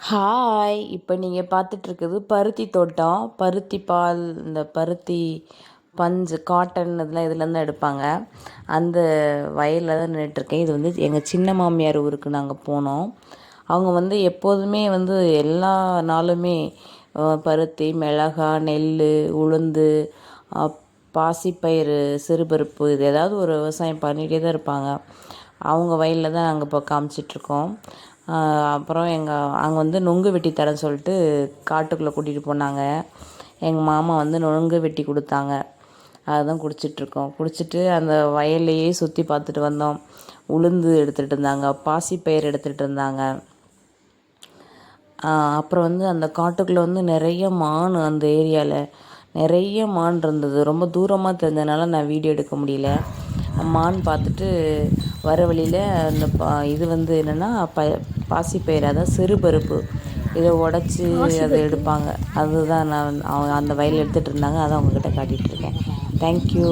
Hi! இப்போ நீங்கள் பார்த்துட்ருக்குது பருத்தி தோட்டம். பருத்தி பால், இந்த பருத்தி பஞ்சு, காட்டன் இதெல்லாம் இதுலேருந்து எடுப்பாங்க. அந்த வயலில் தான் நின்றுட்டுருக்கேன். இது வந்து எங்கள் சின்ன மாமியார் ஊருக்கு நாங்கள் போனோம். அவங்க வந்து எப்போதுமே வந்து எல்லா நாளுமே பருத்தி, மிளகா, நெல், உளுந்து, பாசிப்பயிறு, சிறுபருப்பு இது ஏதாவது ஒரு விவசாயம் பண்ணிகிட்டே தான் இருப்பாங்க. அவங்க வயலில் தான் நாங்கள் இப்போ காமிச்சிட்ருக்கோம். அப்புறம் அங்கே வந்து நொங்கு வெட்டி தரேன்னு சொல்லிட்டு காட்டுக்குள்ளே கூட்டிகிட்டு போனாங்க. எங்கள் மாமா வந்து நொங்கு வெட்டி கொடுத்தாங்க. அதுதான் குடிச்சிட்ருக்கோம். குடிச்சிட்டு அந்த வயல்லையே சுற்றி பார்த்துட்டு வந்தோம். உளுந்து எடுத்துகிட்டு இருந்தாங்க, பாசிப்பயிறு எடுத்துகிட்டு இருந்தாங்க. அப்புறம் வந்து அந்த காட்டுக்குள்ளே வந்து நிறைய மான், அந்த ஏரியாவில் நிறைய மான் இருந்தது. ரொம்ப தூரமாக தெரிஞ்சதுனால நான் வீடியோ எடுக்க முடியல. மான் பார்த்துட்டு வர வழியில் அந்த இது வந்து என்னென்னா பாசிப்பயிறு, அதாவது சிறுபருப்பு, இதை உடச்சி அதை எடுப்பாங்க. அதுதான் நான் அவங்க அந்த வயலில் எடுத்துகிட்டு இருந்தாங்க. அதை அவங்கக்கிட்ட காட்டிகிட்ருக்கேன். தேங்க்யூ.